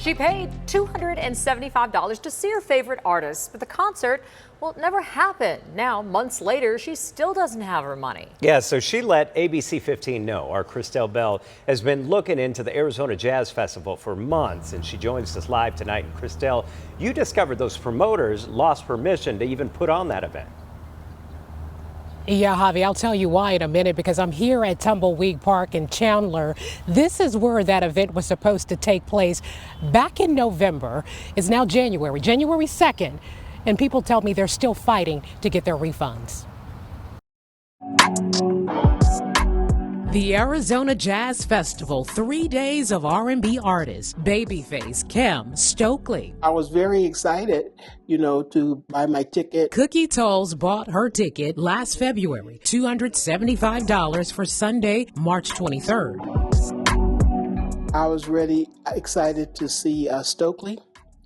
She paid $275 to see her favorite artist, but the concert, well, it never happened. Now, months later, she still doesn't have her money. Yeah, so she let ABC 15 know. Our Christel Bell has been looking into the Arizona Jazz Festival for months, and she joins us live tonight. And Christel, you discovered those promoters lost permission to even put on that event. Yeah, Javi, I'll tell you why in a minute, because I'm here at Tumbleweed Park in Chandler. This is where that event was supposed to take place back in November. It's now January 2nd, and people tell me they're still fighting to get their refunds. The Arizona Jazz Festival, 3 days of R&B artists, Babyface, Kim, Stokely. I was very excited, to buy my ticket. Cookie Tolls bought her ticket last February, $275 for Sunday, March 23rd. I was really excited to see Stokely.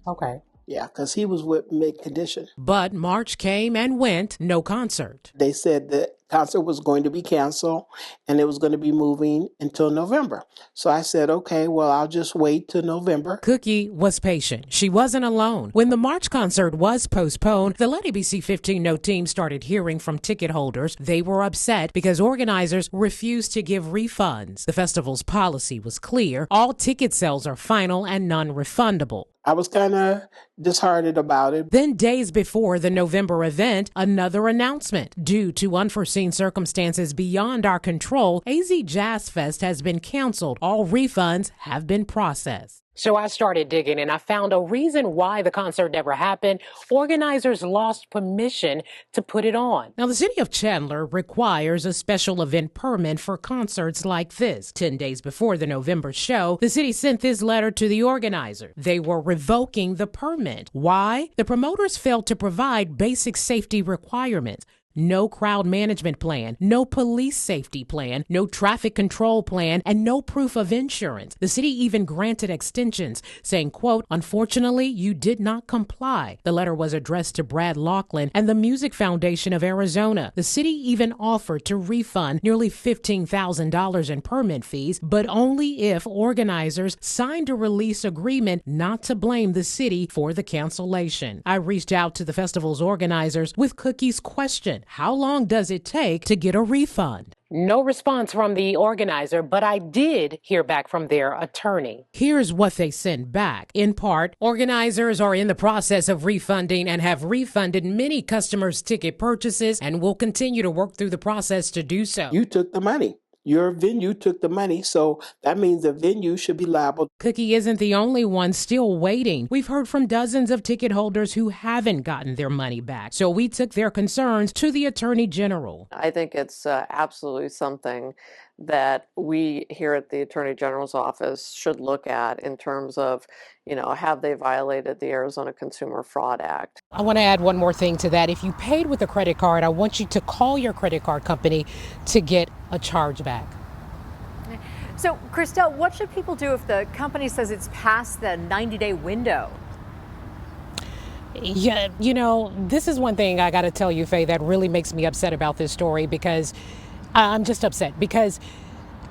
Okay. Yeah, because he was with Mid Condition. But March came and went, no concert. They said the concert was going to be canceled and it was going to be moving until November. So I said, okay, well, I'll just wait till November. Cookie was patient. She wasn't alone. When the March concert was postponed, the Let ABC 15 Know team started hearing from ticket holders. They were upset because organizers refused to give refunds. The festival's policy was clear. All ticket sales are final and non-refundable. I was kind of disheartened about it. Then days before the November event, another announcement. Due to unforeseen circumstances beyond our control, AZ Jazz Fest has been canceled. All refunds have been processed. So I started digging and I found a reason why the concert never happened. Organizers lost permission to put it on. Now, the city of Chandler requires a special event permit for concerts like this. 10 days before the November show, the city sent this letter to the organizer. They were revoking the permit. Why? The promoters failed to provide basic safety requirements. No crowd management plan, no police safety plan, no traffic control plan, and no proof of insurance. The city even granted extensions, saying, quote, unfortunately, you did not comply. The letter was addressed to Brad Laughlin and the Music Foundation of Arizona. The city even offered to refund nearly $15,000 in permit fees, but only if organizers signed a release agreement not to blame the city for the cancellation. I reached out to the festival's organizers with Cookie's question. How long does it take to get a refund? No response from the organizer, but I did hear back from their attorney. Here's what they sent back. In part, organizers are in the process of refunding and have refunded many customers' ticket purchases and will continue to work through the process to do so. You took the money. Your venue took the money, so that means the venue should be liable. Cookie isn't the only one still waiting. We've heard from dozens of ticket holders who haven't gotten their money back, so we took their concerns to the Attorney General. I think it's absolutely something that we here at the Attorney General's office should look at in terms of, have they violated the Arizona Consumer Fraud Act? I want to add one more thing to that. If you paid with a credit card, I want you to call your credit card company to get a charge back. So, Christel, what should people do if the company says it's past the 90-day window? Yeah, this is one thing I got to tell you, Faye, that really makes me upset about this story, because I'm just upset because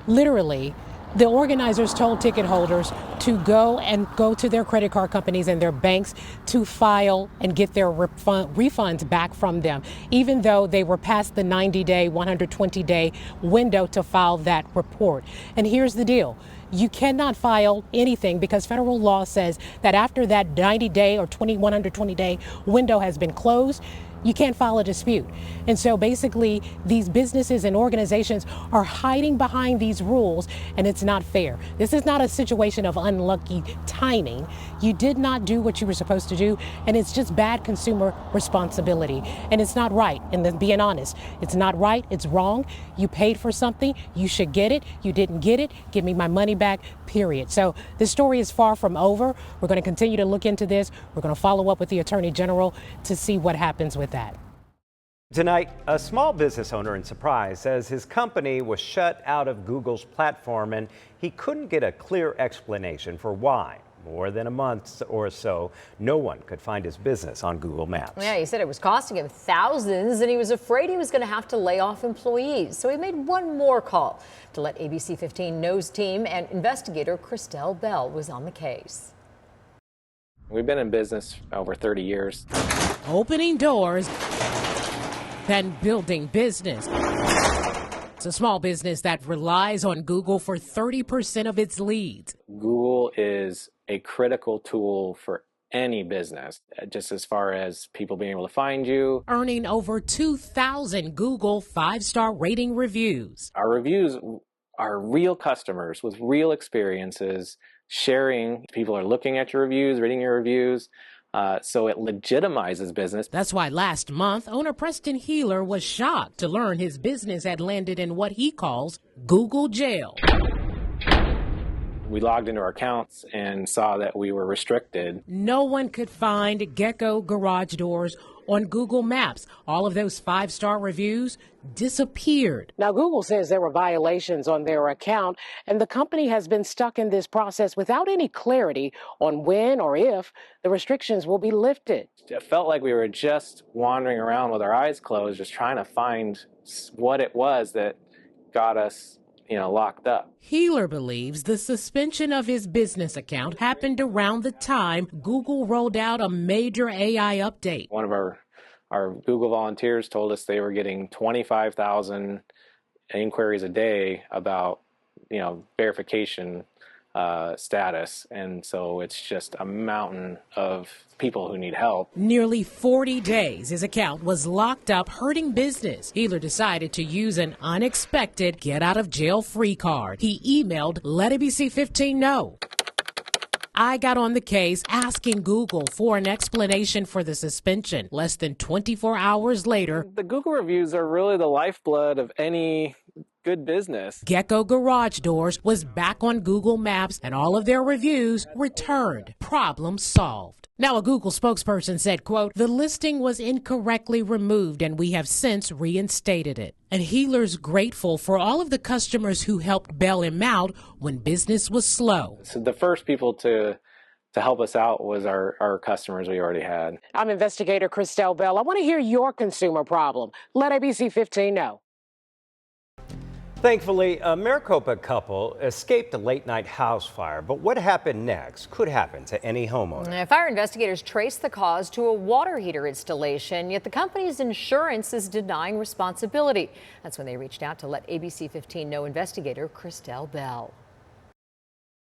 literally the organizers told ticket holders to go to their credit card companies and their banks to file and get their refunds back from them, even though they were past the 90-day, 120-day window to file that report. And here's the deal. You cannot file anything because federal law says that after that 90-day or 120-day window has been closed, you can't file a dispute. And so basically, these businesses and organizations are hiding behind these rules, and it's not fair. This is not a situation of unlucky timing. You did not do what you were supposed to do, and it's just bad consumer responsibility. And it's not right. And then being honest, it's not right, it's wrong. You paid for something, you should get it. You didn't get it, give me my money back, period. So this story is far from over. We're going to continue to look into this. We're going to follow up with the Attorney General to see what happens with that. Tonight, a small business owner in Surprise says his company was shut out of Google's platform and he couldn't get a clear explanation for why. More than a month or so, no one could find his business on Google Maps. Yeah, he said it was costing him thousands and he was afraid he was going to have to lay off employees. So he made one more call to let ABC 15 Know's team, and investigator Christel Bell was on the case. We've been in business over 30 years. Opening doors and building business. It's a small business that relies on Google for 30% of its leads. Google is a critical tool for any business, just as far as people being able to find you. Earning over 2,000 Google 5-star rating reviews. Our reviews are real customers with real experiences, sharing. People are looking at your reviews, reading your reviews. So it legitimizes business. That's why last month, owner Preston Healer was shocked to learn his business had landed in what he calls Google jail. We logged into our accounts and saw that we were restricted. No one could find Gecko garage doors on Google Maps. All of those 5-star reviews disappeared. Now, Google says there were violations on their account, and the company has been stuck in this process without any clarity on when or if the restrictions will be lifted. It felt like we were just wandering around with our eyes closed, just trying to find what it was that got us, locked up. Healer believes the suspension of his business account happened around the time Google rolled out a major AI update. One of our Google volunteers told us they were getting 25,000 inquiries a day about, verification status. And so it's just a mountain of people who need help. Nearly 40 days his account was locked up, hurting business. Healer decided to use an unexpected get-out-of-jail-free card. He emailed Let ABC 15 know. I got on the case asking Google for an explanation for the suspension. Less than 24 hours later, The Google reviews are really the lifeblood of any good business. Gecko Garage Doors was back on Google Maps and all of their reviews returned. Problem solved. Now, a Google spokesperson said, quote, the listing was incorrectly removed and we have since reinstated it. And Healer's grateful for all of the customers who helped bail him out when business was slow. So the first people to help us out was our customers we already had. I'm investigator Christel Bell. I want to hear your consumer problem. Let ABC 15 know. Thankfully, a Maricopa couple escaped a late-night house fire, but what happened next could happen to any homeowner. Fire investigators traced the cause to a water heater installation, yet the company's insurance is denying responsibility. That's when they reached out to Let ABC 15 know investigator Christel Bell.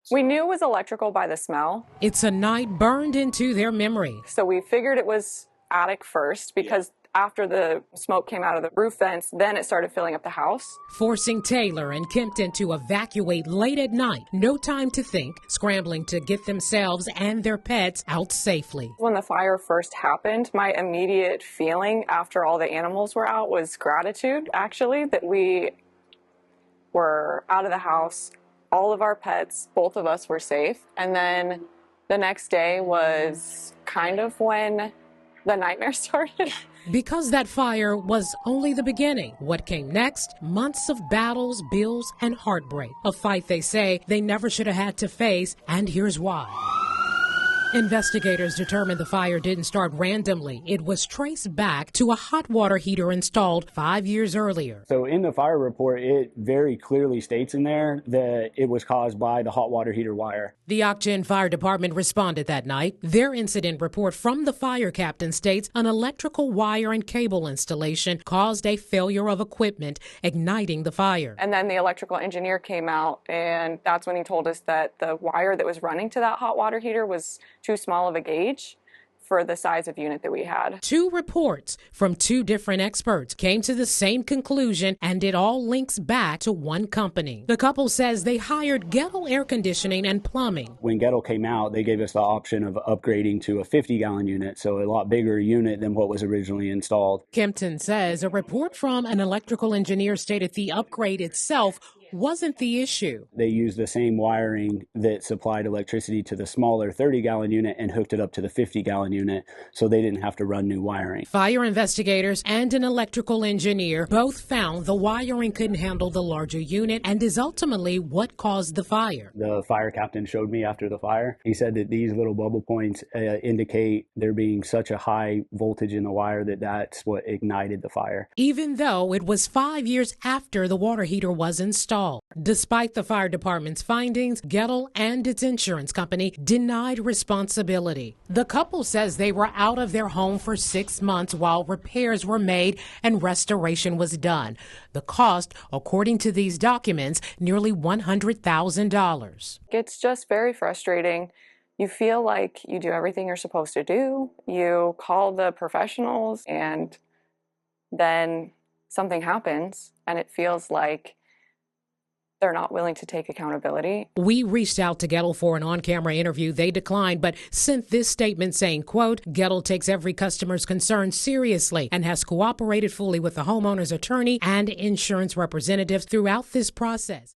We knew it was electrical by the smell. It's a night burned into their memory. So we figured it was attic first because after the smoke came out of the roof vents, then it started filling up the house. Forcing Taylor and Kempton to evacuate late at night. No time to think, scrambling to get themselves and their pets out safely. When the fire first happened, my immediate feeling after all the animals were out was gratitude, actually, that we were out of the house. All of our pets, both of us were safe. And then the next day was kind of when the nightmare started. Because that fire was only the beginning. What came next? Months of battles, bills, and heartbreak. A fight they say they never should have had to face, and here's why. Investigators determined the fire didn't start randomly. It was traced back to a hot water heater installed 5 years earlier. So in the fire report, it very clearly states in there that it was caused by the hot water heater wire. The Ocgen Fire Department responded that night. Their incident report from the fire captain states an electrical wire and cable installation caused a failure of equipment, igniting the fire. And then the electrical engineer came out, and that's when he told us that the wire that was running to that hot water heater was too small of a gauge for the size of unit that we had. 2 reports from 2 different experts came to the same conclusion, and it all links back to one company. The couple says they hired Gettle Air Conditioning and Plumbing. When Gettle came out, they gave us the option of upgrading to a 50-gallon unit, so a lot bigger unit than what was originally installed. Kempton says a report from an electrical engineer stated the upgrade itself wasn't the issue. They used the same wiring that supplied electricity to the smaller 30-gallon unit and hooked it up to the 50-gallon unit, so they didn't have to run new wiring. Fire investigators and an electrical engineer both found the wiring couldn't handle the larger unit and is ultimately what caused the fire. The fire captain showed me after the fire. He said that these little bubble points indicate there being such a high voltage in the wire that that's what ignited the fire. Even though it was 5 years after the water heater was installed, installed. Despite the fire department's findings, Gettle and its insurance company denied responsibility. The couple says they were out of their home for 6 months while repairs were made and restoration was done. The cost, according to these documents, nearly $100,000. It's just very frustrating. You feel like you do everything you're supposed to do. You call the professionals and then something happens and it feels like they're not willing to take accountability. We reached out to Gettle for an on-camera interview. They declined, but sent this statement saying, quote, Gettle takes every customer's concern seriously and has cooperated fully with the homeowner's attorney and insurance representatives throughout this process.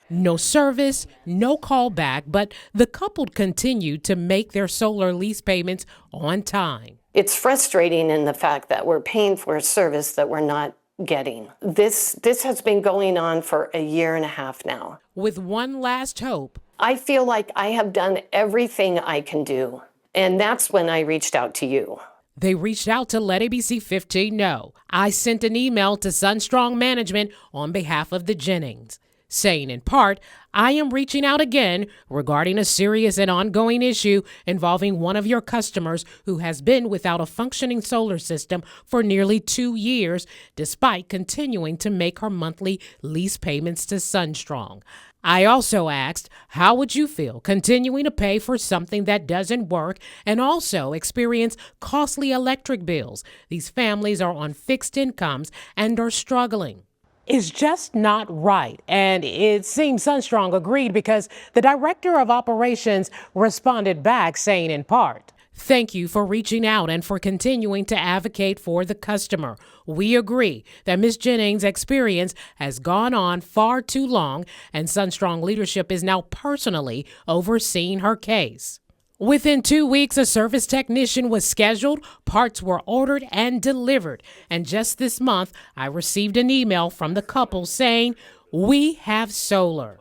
No service, no callback, but the couple continued to make their solar lease payments on time. It's frustrating in the fact that we're paying for a service that we're not getting. This has been going on for 1.5 years now. With one last hope. I feel like I have done everything I can do, and that's when I reached out to you. They reached out to let ABC 15 know. I sent an email to Sunstrong Management on behalf of the Jennings, saying in part, I am reaching out again regarding a serious and ongoing issue involving one of your customers who has been without a functioning solar system for nearly 2 years, despite continuing to make her monthly lease payments to Sunstrong. I also asked, how would you feel continuing to pay for something that doesn't work and also experience costly electric bills? These families are on fixed incomes and are struggling. Is just not right. And it seems Sunstrong agreed because the director of operations responded back saying in part, thank you for reaching out and for continuing to advocate for the customer. We agree that Ms. Jennings' experience has gone on far too long and Sunstrong leadership is now personally overseeing her case. Within 2 weeks, a service technician was scheduled, parts were ordered and delivered. And just this month, I received an email from the couple saying, we have solar.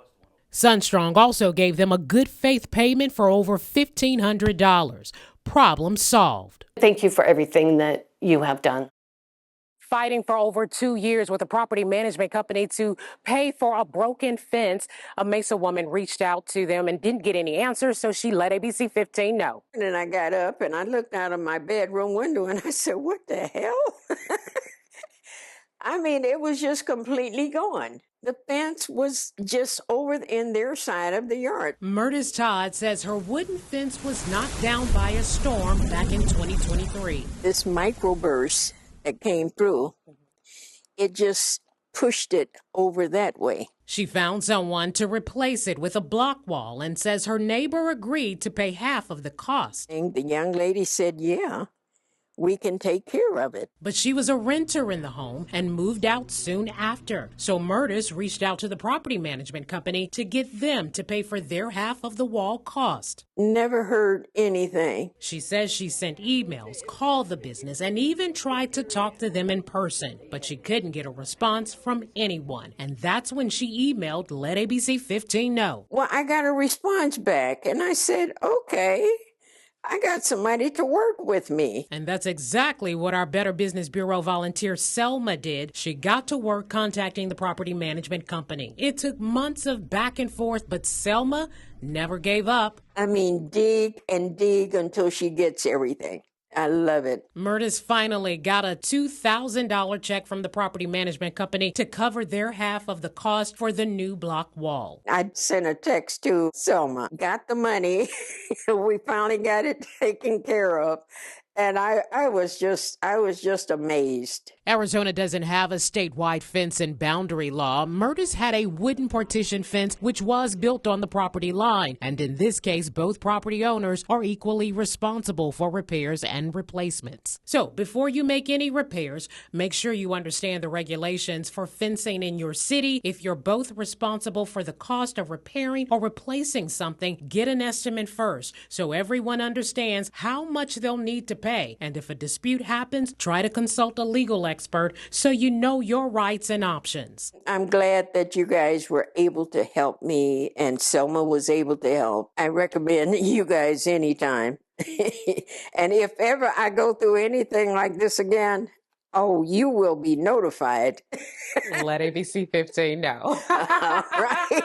Sunstrong also gave them a good faith payment for over $1,500. Problem solved. Thank you for everything that you have done. Fighting for over 2 years with a property management company to pay for a broken fence. A Mesa woman reached out to them and didn't get any answers, so she let ABC 15 know. And then I got up and I looked out of my bedroom window and I said, what the hell? I mean, it was just completely gone. The fence was just over in their side of the yard. Murtis Todd says her wooden fence was knocked down by a storm back in 2023. This microburst that came through, it just pushed it over that way. She found someone to replace it with a block wall and says her neighbor agreed to pay half of the cost. And the young lady said, yeah, we can take care of it. But she was a renter in the home and moved out soon after. So Murtis reached out to the property management company to get them to pay for their half of the wall cost. Never heard anything. She says she sent emails, called the business, and even tried to talk to them in person. But she couldn't get a response from anyone. And that's when she emailed Let ABC 15 know. Well, I got a response back and I said, okay. I got somebody to work with me. And that's exactly what our Better Business Bureau volunteer Selma did. She got to work contacting the property management company. It took months of back and forth, but Selma never gave up. I mean, dig and dig until she gets everything. I love it. Murtis finally got a $2,000 check from the property management company to cover their half of the cost for the new block wall. I sent a text to Selma, got the money. We finally got it taken care of. And I was just amazed. Arizona doesn't have a statewide fence and boundary law. Murtis had a wooden partition fence which was built on the property line. And in this case, both property owners are equally responsible for repairs and replacements. So before you make any repairs, make sure you understand the regulations for fencing in your city. If you're both responsible for the cost of repairing or replacing something, get an estimate first so everyone understands how much they'll need to pay. And if a dispute happens, try to consult a legal expert so you know your rights and options. I'm glad that you guys were able to help me and Selma was able to help. I recommend you guys anytime. And if ever I go through anything like this again, Oh, you will be notified. Let ABC 15 know. All right.